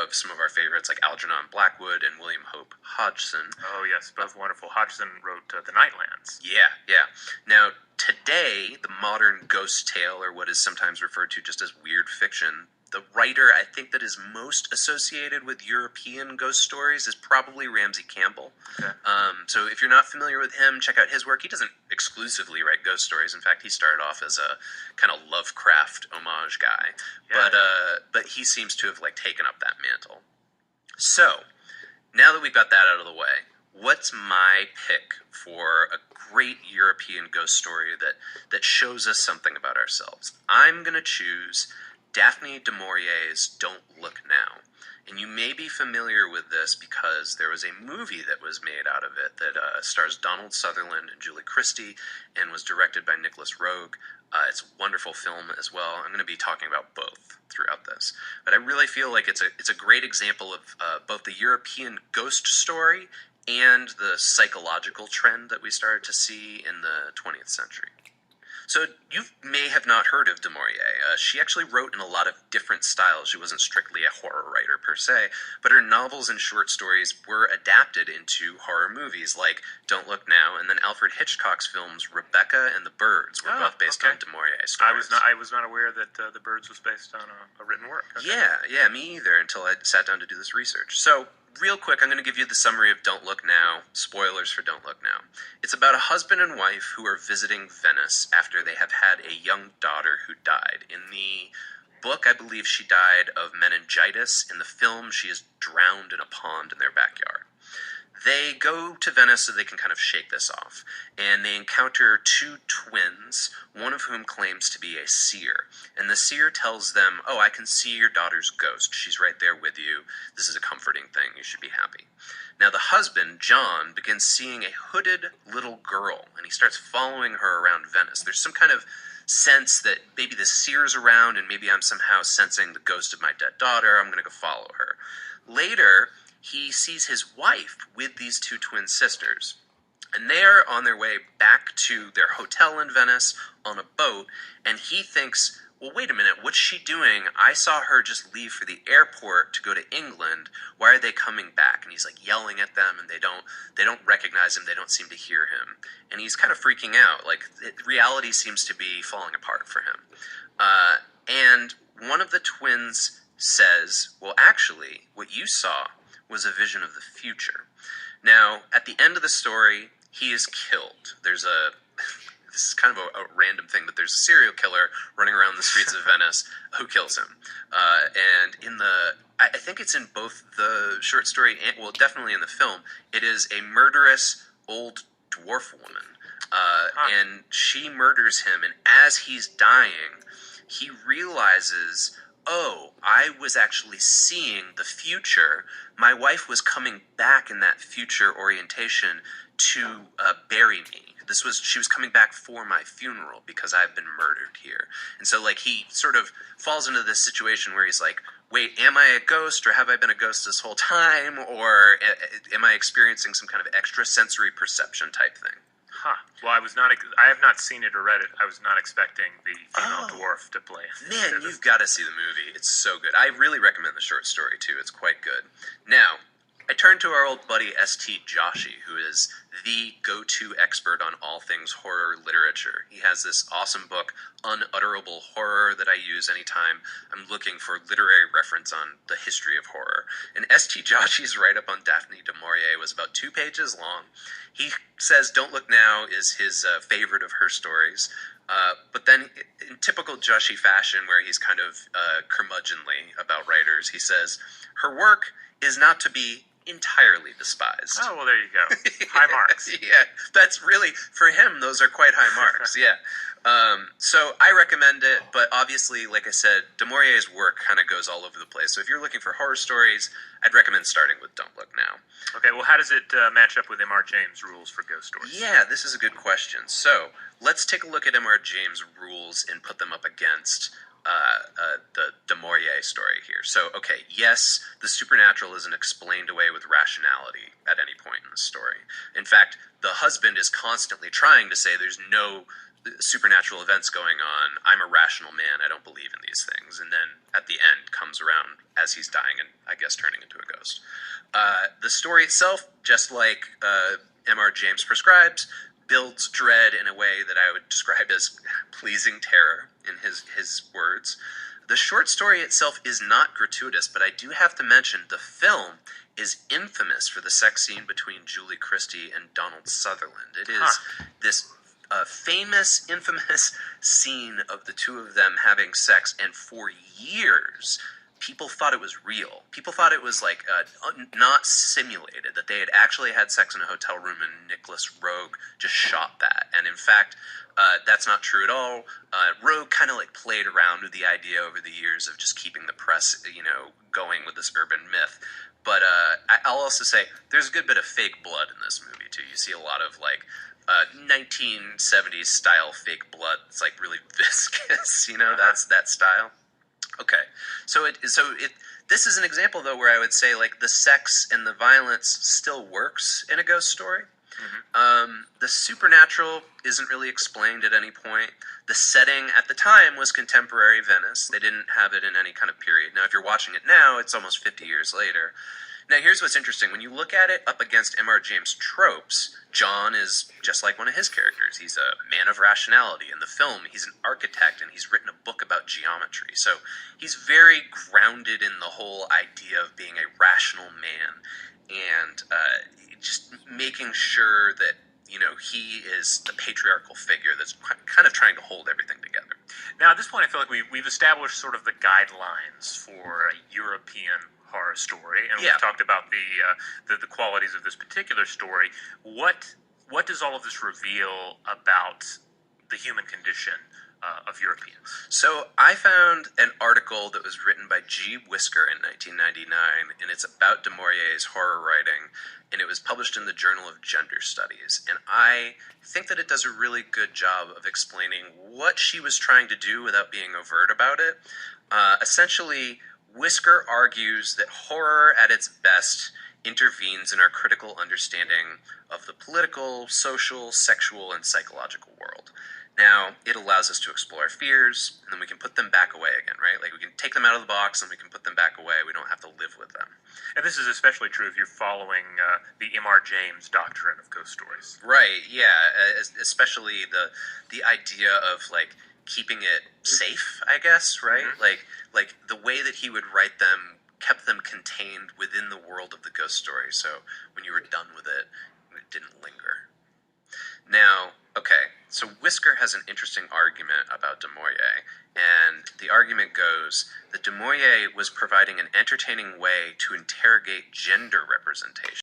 of some of our favorites like Algernon Blackwood and William Hope Hodgson. Oh, yes, both wonderful. Hodgson wrote The Nightlands. Yeah, yeah. Now, today, the modern ghost tale, or what is sometimes referred to just as weird fiction, the writer I think that is most associated with European ghost stories is probably Ramsey Campbell. Okay. So if you're not familiar with him, check out his work. He doesn't exclusively write ghost stories. In fact, he started off as a kind of Lovecraft homage guy. Yeah. But he seems to have taken up that mantle. So, now that we've got that out of the way, what's my pick for a great European ghost story that shows us something about ourselves? I'm going to choose Daphne du Maurier's Don't Look Now. And you may be familiar with this because there was a movie that was made out of it that stars Donald Sutherland and Julie Christie and was directed by Nicholas Roeg. It's a wonderful film as well. I'm going to be talking about both throughout this. But I really feel like it's a great example of both the European ghost story and the psychological trend that we started to see in the 20th century. So you may have not heard of du Maurier. She actually wrote in a lot of different styles. She wasn't strictly a horror writer per se, but her novels and short stories were adapted into horror movies like Don't Look Now, and then Alfred Hitchcock's films Rebecca and The Birds were both based on du Maurier stories. I was not aware that The Birds was based on a written work. Okay. Yeah, me either, until I sat down to do this research. So, real quick, I'm going to give you the summary of Don't Look Now. Spoilers for Don't Look Now. It's about a husband and wife who are visiting Venice after they have had a young daughter who died. In the book, I believe she died of meningitis. In the film, she is drowned in a pond in their backyard. They go to Venice so they can kind of shake this off, and they encounter two twins, one of whom claims to be a seer. And the seer tells them, "Oh, I can see your daughter's ghost. She's right there with you. This is a comforting thing. You should be happy." Now, the husband, John, begins seeing a hooded little girl, and he starts following her around Venice. There's some kind of sense that maybe the seer's around, and maybe I'm somehow sensing the ghost of my dead daughter. I'm going to go follow her. Later, he sees his wife with these two twin sisters, and they are on their way back to their hotel in Venice on a boat, and he thinks, well, wait a minute, what's she doing? I saw her just leave for the airport to go to England. Why are they coming back? And he's yelling at them, and they don't recognize him. They don't seem to hear him, and he's kind of freaking out. Reality seems to be falling apart for him. And one of the twins says, well, actually, what you saw was a vision of the future. Now, at the end of the story, he is killed. This is kind of a random thing, but there's a serial killer running around the streets of Venice who kills him. And I think it's in both the short story and, well, definitely in the film, it is a murderous old dwarf woman. And she murders him, and as he's dying, he realizes, oh, I was actually seeing the future. My wife was coming back in that future orientation to bury me. She was coming back for my funeral because I've been murdered here. And so, he sort of falls into this situation where he's like, wait, am I a ghost, or have I been a ghost this whole time, or am I experiencing some kind of extrasensory perception type thing? Huh. Well, I have not seen it or read it. I was not expecting the female dwarf to play. Man, you've got to see the movie. It's so good. I really recommend the short story, too. It's quite good. Now, I turn to our old buddy S.T. Joshi, who is the go-to expert on all things horror literature. He has this awesome book, Unutterable Horror, that I use anytime I'm looking for literary reference on the history of horror. And S.T. Joshi's write-up on Daphne du Maurier was about 2 pages long. He says Don't Look Now is his favorite of her stories. But then, in typical Joshi fashion, where he's kind of curmudgeonly about writers, he says, her work is not to be entirely despised. Oh, well, there you go. High marks. Yeah, that's really, for him, those are quite high marks, yeah. So I recommend it, but obviously, like I said, du Maurier's work kind of goes all over the place. So if you're looking for horror stories, I'd recommend starting with Don't Look Now. Okay, well, how does it match up with M.R. James' rules for ghost stories? Yeah, this is a good question. So let's take a look at M.R. James' rules and put them up against the du Maurier story here. So, okay, yes, the supernatural isn't explained away with rationality at any point in the story. In fact, the husband is constantly trying to say there's no supernatural events going on. I'm a rational man. I don't believe in these things. And then at the end comes around as he's dying and I guess turning into a ghost. The story itself, just like M.R. James prescribes, builds dread in a way that I would describe as pleasing terror in his words. The short story itself is not gratuitous, but I do have to mention the film is infamous for the sex scene between Julie Christie and Donald Sutherland. It is this famous, infamous scene of the two of them having sex, and for years, people thought it was real. People thought it was like not simulated, that they had actually had sex in a hotel room and Nicholas Roeg just shot that. And in fact, that's not true at all. Roeg kind of like played around with the idea over the years of just keeping the press, going with this urban myth. But I'll also say there's a good bit of fake blood in this movie too. You see a lot of like 1970s style fake blood. It's like really viscous, that's that style. Okay, so this is an example though where I would say like the sex and the violence still works in a ghost story. The supernatural isn't really explained at any point. The setting at the time was contemporary Venice. They didn't have it in any kind of period. Now, if you're watching it now, it's almost 50 years later. Now, here's what's interesting. When you look at it up against M.R. James' tropes, John is just like one of his characters. He's a man of rationality. In the film, he's an architect, and he's written a book about geometry. So he's very grounded in the whole idea of being a rational man and just making sure that, he is the patriarchal figure that's kind of trying to hold everything together. Now, at this point, I feel like we've established sort of the guidelines for a European horror story, and we've talked about the qualities of this particular story. What does all of this reveal about the human condition of Europeans? So I found an article that was written by G. Whisker in 1999, and it's about du Maurier's horror writing, and it was published in the Journal of Gender Studies. And I think that it does a really good job of explaining what she was trying to do without being overt about it. Essentially, Whisker argues that horror at its best intervenes in our critical understanding of the political, social, sexual, and psychological world. Now, it allows us to explore our fears, and then we can put them back away again, right? Like, we can take them out of the box, and we can put them back away. We don't have to live with them. And this is especially true if you're following the M.R. James doctrine of ghost stories. Right, yeah. Especially the idea of, like, keeping it safe, I guess, right? Mm-hmm. Like, the way that he would write them kept them contained within the world of the ghost story, so when you were done with it, it didn't linger. Now, okay, so Whisker has an interesting argument about du Maurier, and the argument goes that du Maurier was providing an entertaining way to interrogate gender representation.